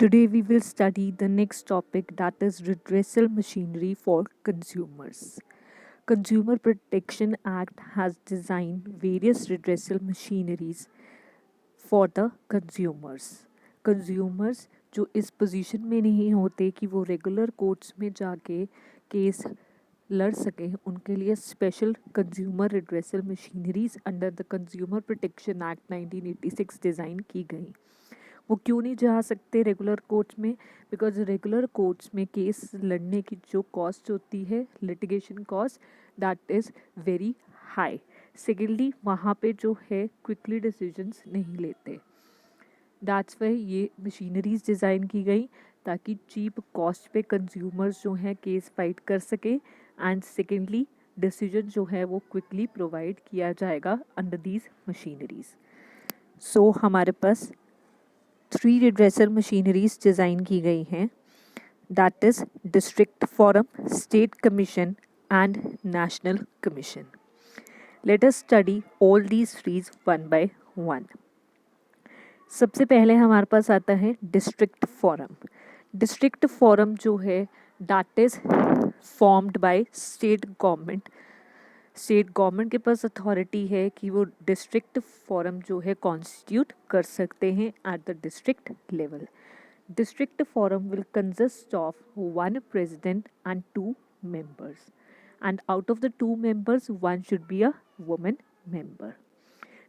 Today we will study the next topic, that is redressal machinery for consumers. Consumer Protection Act has designed various redressal machineries for the consumers. Consumers जो इस position में नहीं होते कि वो regular courts में जाके case लड़ सकें, उनके लिए special consumer redressal machineries under the consumer protection act 1986 design की गई। वो क्यों नहीं जा सकते रेगुलर कोर्ट्स में? बिकॉज रेगुलर कोर्ट्स में केस लड़ने की जो कॉस्ट होती है, litigation cost, that is very high. Secondly, वहाँ पे जो है क्विकली डिसीजंस नहीं लेते। दैट्स वाई ये मशीनरीज डिज़ाइन की गई ताकि चीप कॉस्ट पे कंज्यूमर्स जो हैं केस फाइट कर सके, एंड सेकेंडली डिसीजन जो है वो क्विकली प्रोवाइड किया जाएगा अंडर दीज मशीनरीज। सो हमारे पास 3 रिड्रेसल मशीनरीज डिज़ाइन की गई हैं, that is district forum, state commission and national commission. Let us study all these threes one by one. सबसे पहले हमारे पास आता है डिस्ट्रिक्ट फोरम। डिस्ट्रिक्ट फोरम जो है that is formed by state government. State government के पास अथॉरिटी है कि वो डिस्ट्रिक्ट फोरम जो है कॉन्स्टिट्यूट कर सकते हैं at the district level. District forum will consist of 1 president and 2 members, and out of the 2 members 1 should be a woman member.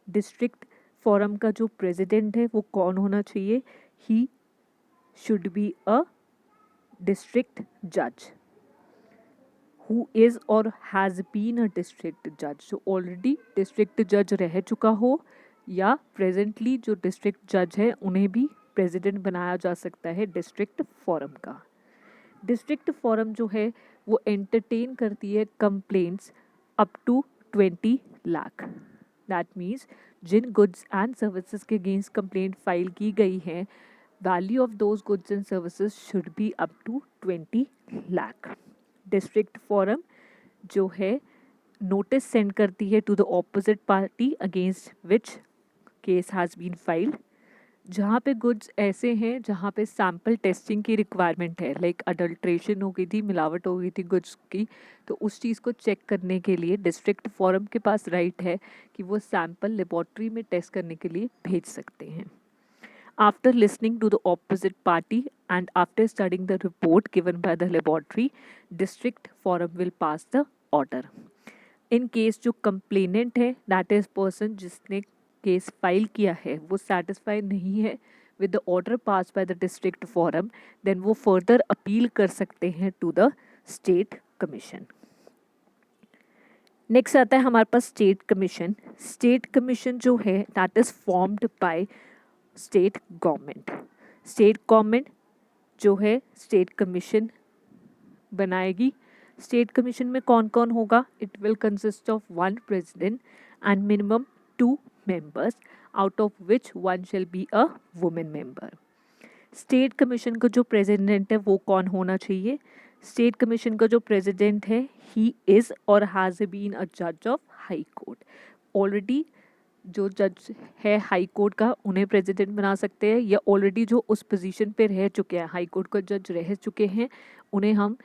District forum का जो प्रेसिडेंट है वो कौन होना चाहिए? He should be a district जज who is or has been a district judge, जो already district जज रह चुका हो, या प्रेजेंटली जो डिस्ट्रिक्ट जज है उन्हें भी प्रेसिडेंट बनाया जा सकता है डिस्ट्रिक्ट फोरम का। डिस्ट्रिक्ट फोरम जो है वो एंटरटेन करती है complaints up to 20 lakh. That means जिन गुड्स एंड सर्विसेज के अगेंस्ट कंप्लेंट फाइल की गई है, value of those goods and services should be up to 20 lakh. District forum जो है नोटिस सेंड करती है to the opposite party against which case has been filed. जहाँ पे गुड्स ऐसे हैं जहाँ पे सैम्पल टेस्टिंग की रिक्वायरमेंट है, लाइक अडल्ट्रेशन हो गई थी, मिलावट हो गई थी गुड्स की, तो उस चीज़ को चेक करने के लिए डिस्ट्रिक्ट फोरम के पास राइट है कि वो सैम्पल लेबॉर्ट्री में टेस्ट करने के लिए भेज सकते हैं। After listening to the opposite party and after studying the report given by the laboratory, district forum will pass the order. In case जो complainant है, that is person जिसने केस फाइल किया है, वो सेटिस्फाई नहीं है with the order passed by the district forum, then वो further appeal कर सकते हैं to the state commission. Next आता है हमारे पास स्टेट कमीशन। स्टेट कमीशन जो है that is formed by state government. State government जो है स्टेट कमीशन बनाएगी। स्टेट कमीशन में कौन कौन होगा? It will consist of 1 president and minimum 2 members, out of which 1 shall be a women member. State commission का जो प्रेसिडेंट है वो कौन होना चाहिए? स्टेट कमीशन का जो प्रेसिडेंट है, ही इज़ और हैज़ बीन अ जज ऑफ हाई कोर्ट। ऑलरेडी जो जज है हाई कोर्ट का, उन्हें प्रेसिडेंट बना सकते हैं, या ऑलरेडी जो उस पोजीशन पे रह चुके हैं, हाई कोर्ट का जज रह चुके हैं, उन्हें हम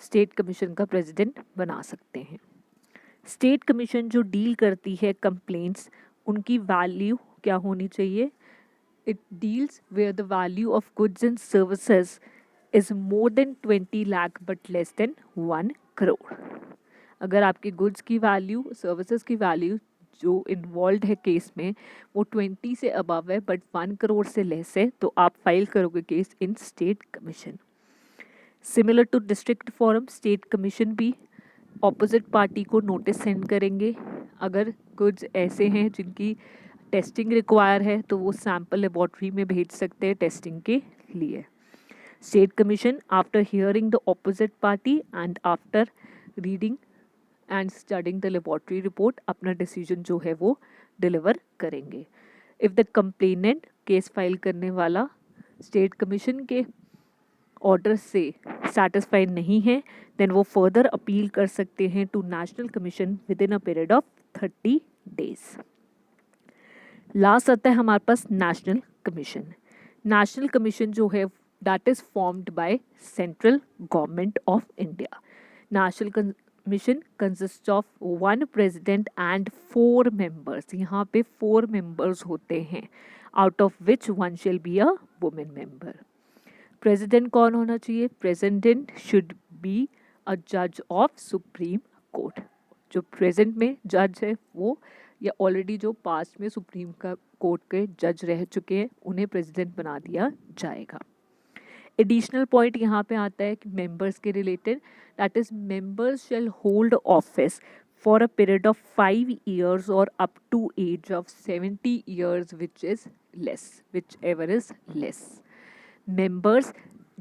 स्टेट कमीशन का प्रेसिडेंट बना सकते हैं। स्टेट कमीशन जो डील करती है कंप्लेंट्स, उनकी वैल्यू क्या होनी चाहिए? It deals where the value of goods and services is more than 20 lakh but less than 1 crore. अगर आपकी गुड्स की वैल्यू, सर्विसेज की वैल्यू जो इन्वॉल्व है केस में वो 20 से अबव है बट 1 करोड़ से लेस है, तो आप फाइल करोगे case in state commission. Similar to district forum, state commission भी ऑपोजिट पार्टी को नोटिस सेंड करेंगे। अगर गुड्स ऐसे हैं जिनकी टेस्टिंग रिक्वायर है तो वो सैम्पल लेबॉर्ट्री में भेज सकते हैं टेस्टिंग के लिए। State commission after hearing the opposite party and after reading and studying the laboratory report अपना डिसीजन जो है वो डिलीवर करेंगे। If the complainant, case file करने वाला, स्टेट कमीशन के ऑर्डर से सेटिस्फाइड नहीं है, देन वो फर्दर अपील कर सकते हैं to national commission within a period of 30 days। Last आता है हमारे पास नेशनल कमीशन। नेशनल कमीशन जो है that is formed by central government of India. National commission consist of one president and 4 members. यहाँ पे 4 मेंबर्स होते हैं, out of which one shall be a women member. President कौन होना चाहिए? President should be a जज of supreme court. जो present में जज है वो, या ऑलरेडी जो पास्ट में सुप्रीम कोर्ट के जज रह चुके हैं, उन्हें प्रेसिडेंट बना दिया जाएगा. एडिशनल पॉइंट यहाँ पे आता है कि मेंबर्स के related, that is members shall hold office for a period of 5 years और up to age of 70 years whichever is less. Members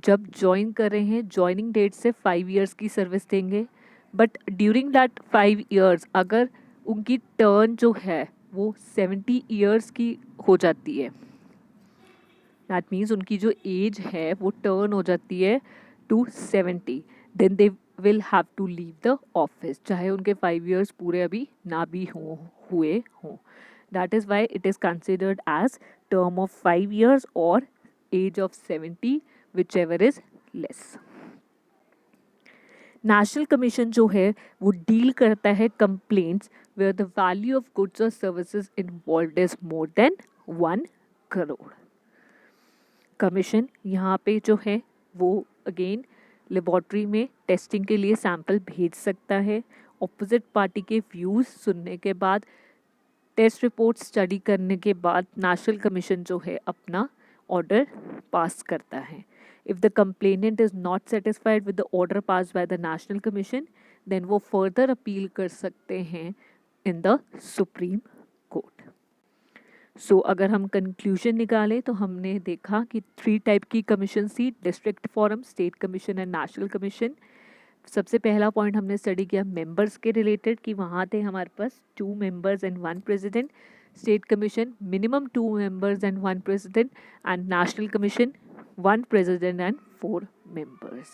जब ज्वाइन कर रहे हैं, ज्वाइनिंग डेट से 5 years की सर्विस देंगे, बट ड्यूरिंग दैट 5 years अगर उनकी टर्न जो है वो 70 years की हो जाती है, दैट मीन्स उनकी जो एज है वो टर्न हो जाती है to 70, then they will have to leave the office, चाहे उनके 5 years पूरे अभी ना भी हुए हों. That is why it is considered as term of 5 years और as of 70, whichever is less. National commission जो है वो डील करता है complaints where the value of goods और services involved is more than 1 crore. Commission यहाँ पे जो है वो अगेन लेबॉर्ट्री में टेस्टिंग के लिए सैंपल भेज सकता है. ऑपोजिट पार्टी के व्यूज़ सुनने के बाद, टेस्ट रिपोर्ट स्टडी करने के बाद नेशनल कमीशन जो है अपना ऑर्डर पास करता है. If the complainant is not satisfied with the order pass by the national commission, then वो फर्दर अपील कर सकते हैं in the supreme court. So अगर हम कंक्लूजन निकालें तो हमने देखा कि 3 टाइप की कमीशन थी: district forum, state commission and national commission. सबसे पहला पॉइंट हमने स्टडी किया मेंबर्स के रिलेटेड कि वहाँ थे हमारे पास 2 members and 1 president. State commission minimum 2 members and 1 president, and national commission 1 president and 4 members.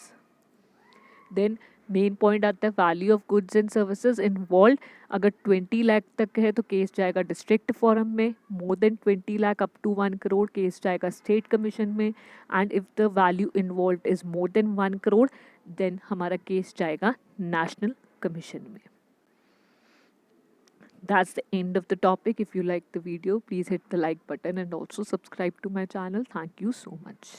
Then main point आता है value of goods and services involve. अगर 20 लाख तक है तो केस जाएगा डिस्ट्रिक्ट फोरम में, more than 20 lakh up to 1 crore case जाएगा state commission में, and if the value involve is more than 1 crore then हमारा केस जाएगा नेशनल कमीशन में. That's the end of the topic. If you like the video, please hit the like button and also subscribe to my channel. Thank you so much.